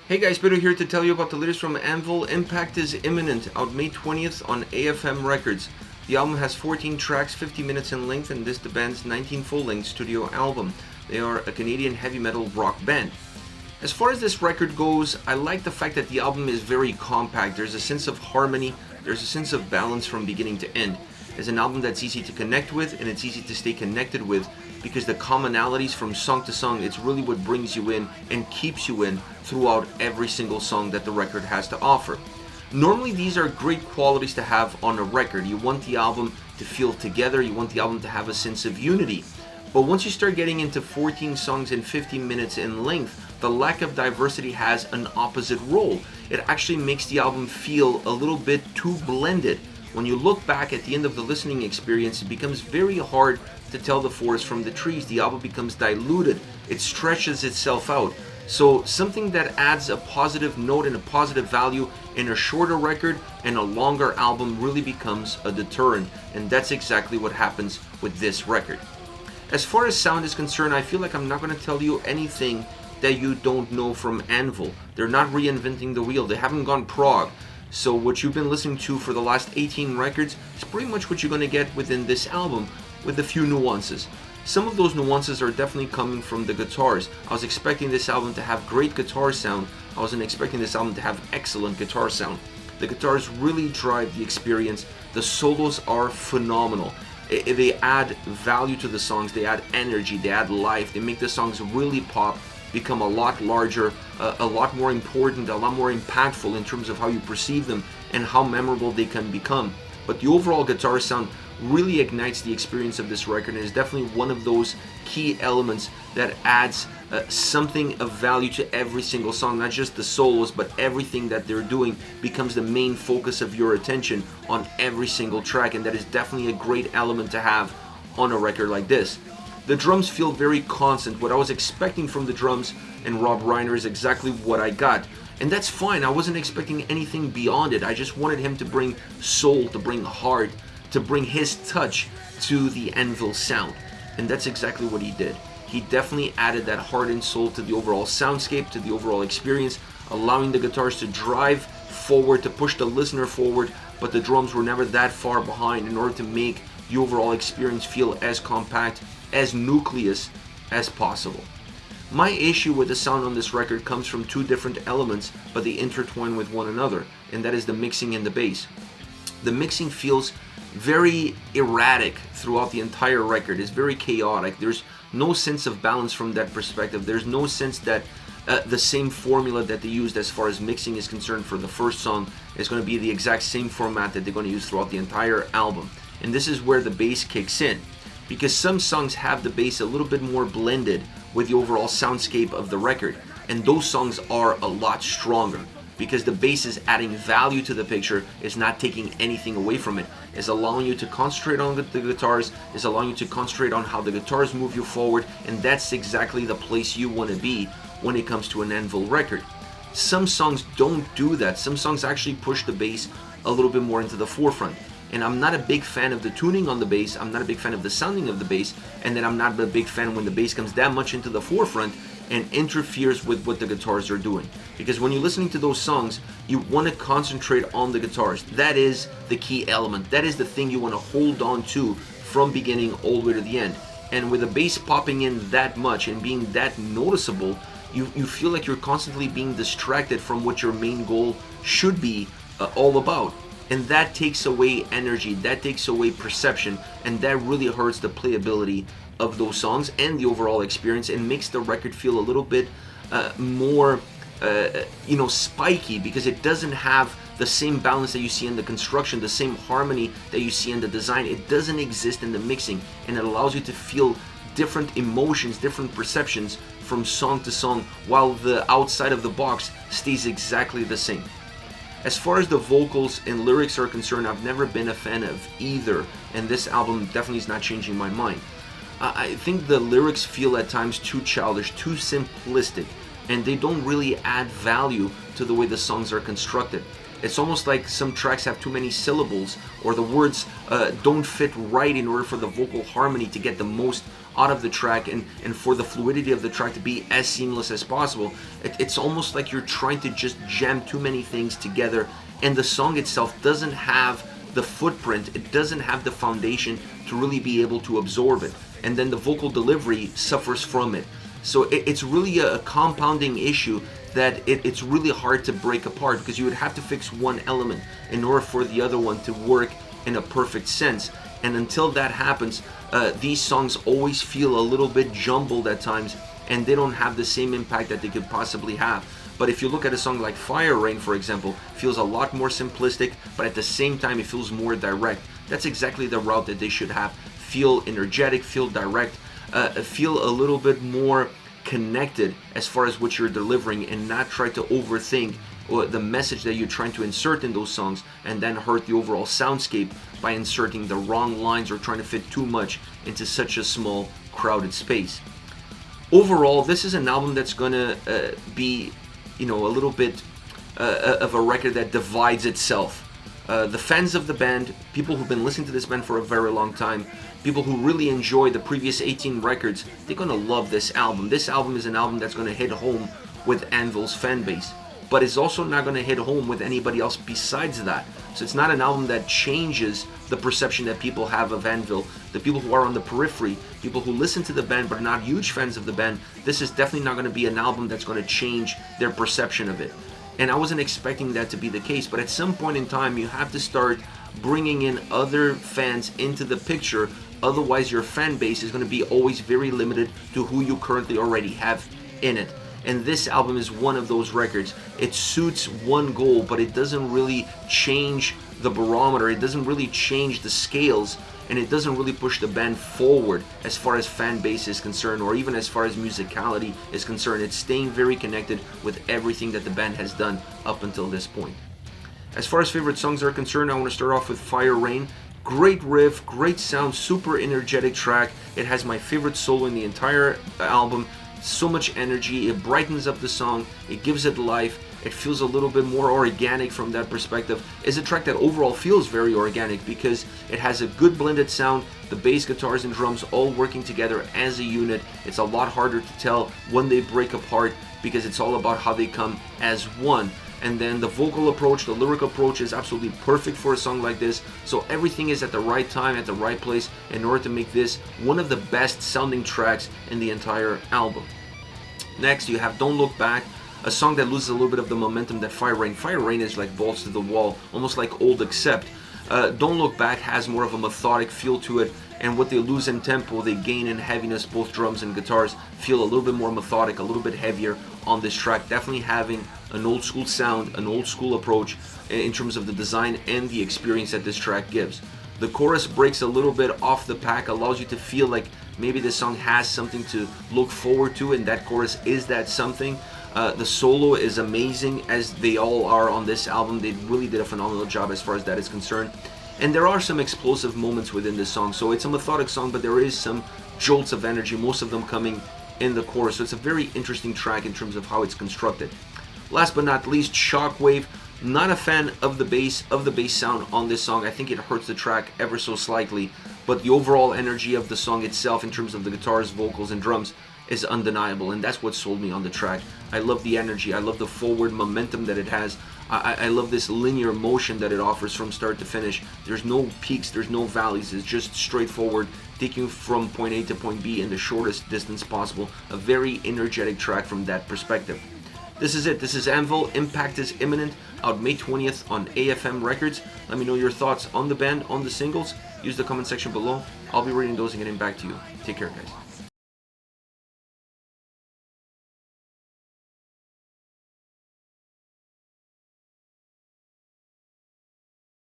Hey guys, Peter here to tell you about the latest from Anvil. Impact is Imminent, out May 20th on AFM Records. The album has 14 tracks, 50 minutes in length, and this is the band's 19th full-length studio album. They are a Canadian heavy metal rock band. As far as this record goes, I like the fact that the album is very compact. There's a sense of harmony, there's a sense of balance from beginning to end. It's an album that's easy to connect with, and it's easy to stay connected with because the commonalities from song to song, it's really what brings you in and keeps you in throughout every single song that the record has to offer. Normally these are great qualities to have on a record. You want the album to feel together, you want the album to have a sense of unity. But once you start getting into 14 songs and 50 minutes in length, the lack of diversity has an opposite role. It actually makes the album feel a little bit too blended. When you look back at the end of the listening experience, it becomes very hard to tell the forest from the trees. The album becomes diluted. It stretches itself out. So something that adds a positive note and a positive value in a shorter record and a longer album really becomes a deterrent. And that's exactly what happens with this record. As far as sound is concerned, I feel like I'm not going to tell you anything that you don't know from Anvil. They're not reinventing the wheel. They haven't gone prog. So what you've been listening to for the last 18 records is pretty much what you're going to get within this album, with a few nuances. Some of those nuances are definitely coming from the guitars. I was expecting this album to have great guitar sound. I wasn't expecting this album to have excellent guitar sound. The guitars really drive the experience. The solos are phenomenal. They add value to the songs, they add energy, they add life, they make the songs really pop, become a lot larger, a lot more important, a lot more impactful in terms of how you perceive them and how memorable they can become. But the overall guitar sound really ignites the experience of this record and is definitely one of those key elements that adds something of value to every single song. Not just the solos, but everything that they're doing becomes the main focus of your attention on every single track, and that is definitely a great element to have on a record like this. The drums feel very constant. What I was expecting from the drums and Rob Reiner is exactly what I got. And that's fine. I wasn't expecting anything beyond it. I just wanted him to bring soul, to bring heart, to bring his touch to the Anvil sound. And that's exactly what he did. He definitely added that heart and soul to the overall soundscape, to the overall experience, allowing the guitars to drive forward, to push the listener forward, but the drums were never that far behind in order to make the overall experience feel as compact, as nucleus as possible. My issue with the sound on this record comes from two different elements, but they intertwine with one another, and that is the mixing and the bass. The mixing feels very erratic throughout the entire record. It's very chaotic. There's no sense of balance from that perspective. There's no sense that the same formula that they used as far as mixing is concerned for the first song is going to be the exact same format that they're going to use throughout the entire album. And this is where the bass kicks in, because some songs have the bass a little bit more blended with the overall soundscape of the record, and those songs are a lot stronger because the bass is adding value to the picture, it's not taking anything away from it. It's allowing you to concentrate on the guitars, it's allowing you to concentrate on how the guitars move you forward, and that's exactly the place you want to be when it comes to an Anvil record. Some songs don't do that. Some songs actually push the bass a little bit more into the forefront. And I'm not a big fan of the tuning on the bass, I'm not a big fan of the sounding of the bass, and then I'm not a big fan when the bass comes that much into the forefront and interferes with what the guitars are doing. Because when you're listening to those songs, you want to concentrate on the guitars. That is the key element. That is the thing you want to hold on to from beginning all the way to the end. And with the bass popping in that much and being that noticeable, you feel like you're constantly being distracted from what your main goal should be all about. And that takes away energy, that takes away perception, and that really hurts the playability of those songs and the overall experience, and makes the record feel a little bit more spiky, because it doesn't have the same balance that you see in the construction, the same harmony that you see in the design. It doesn't exist in the mixing, and it allows you to feel different emotions, different perceptions from song to song, while the outside of the box stays exactly the same. As far as the vocals and lyrics are concerned, I've never been a fan of either, and this album definitely is not changing my mind. I think the lyrics feel at times too childish, too simplistic, and they don't really add value to the way the songs are constructed. It's almost like some tracks have too many syllables, or the words don't fit right in order for the vocal harmony to get the most out of the track, and for the fluidity of the track to be as seamless as possible. It's almost like you're trying to just jam too many things together, and the song itself doesn't have the footprint, it doesn't have the foundation to really be able to absorb it, and then the vocal delivery suffers from it. So it's really a compounding issue that it's really hard to break apart, because you would have to fix one element in order for the other one to work in a perfect sense. And until that happens, these songs always feel a little bit jumbled at times, and they don't have the same impact that they could possibly have. But if you look at a song like Fire Rain, for example, it feels a lot more simplistic, but at the same time it feels more direct. That's exactly the route that they should have. Feel energetic, feel direct, feel a little bit more connected as far as what you're delivering, and not try to overthink the message that you're trying to insert in those songs and then hurt the overall soundscape by inserting the wrong lines or trying to fit too much into such a small, crowded space. Overall, this is an album that's gonna be, a little bit of a record that divides itself. The fans of the band, people who've been listening to this band for a very long time, people who really enjoy the previous 18 records, they're gonna love this album. This album is an album that's gonna hit home with Anvil's fan base, but it's also not gonna hit home with anybody else besides that. So it's not an album that changes the perception that people have of Anvil. The people who are on the periphery, people who listen to the band but are not huge fans of the band, this is definitely not gonna be an album that's gonna change their perception of it. And I wasn't expecting that to be the case, but at some point in time you have to start bringing in other fans into the picture, otherwise your fan base is going to be always very limited to who you currently already have in it. And this album is one of those records. It suits one goal, but it doesn't really change the barometer, it doesn't really change the scales, and it doesn't really push the band forward as far as fan base is concerned, or even as far as musicality is concerned. It's staying very connected with everything that the band has done up until this point. As far as favorite songs are concerned, I want to start off with Fire Rain. Great riff, great sound, super energetic track. It has my favorite solo in the entire album. So much energy, it brightens up the song, it gives it life, it feels a little bit more organic from that perspective. It's a track that overall feels very organic because it has a good blended sound, the bass, guitars, and drums all working together as a unit. It's a lot harder to tell when they break apart because it's all about how they come as one. And then the vocal approach, the lyric approach is absolutely perfect for a song like this. So everything is at the right time, at the right place in order to make this one of the best sounding tracks in the entire album. Next, you have Don't Look Back, a song that loses a little bit of the momentum that Fire Rain. Fire Rain is like balls to the wall, almost like Old Accept. Don't Look Back has more of a methodic feel to it, and what they lose in tempo, they gain in heaviness. Both drums and guitars feel a little bit more methodic, a little bit heavier on this track, definitely having an old school sound, an old school approach in terms of the design and the experience that this track gives. The chorus breaks a little bit off the pack, allows you to feel like maybe this song has something to look forward to, and that chorus is that something. The solo is amazing, as they all are on this album. They really did a phenomenal job as far as that is concerned. And there are some explosive moments within this song, so it's a methodic song, but there is some jolts of energy, most of them coming in the chorus. So it's a very interesting track in terms of how it's constructed. Last but not least, Shockwave. Not a fan of the bass sound on this song. I think it hurts the track ever so slightly, but the overall energy of the song itself in terms of the guitars, vocals, and drums is undeniable, and that's what sold me on the track. I love the energy, I love the forward momentum that it has. I love this linear motion that it offers from start to finish. There's no peaks, there's no valleys, it's just straightforward, taking you from point A to point B in the shortest distance possible. A very energetic track from that perspective. This is it. This is Anvil. Impact is Imminent, out May 20th on AFM Records. Let me know your thoughts on the band, on the singles. Use the comment section below. I'll be reading those and getting back to you. Take care, guys.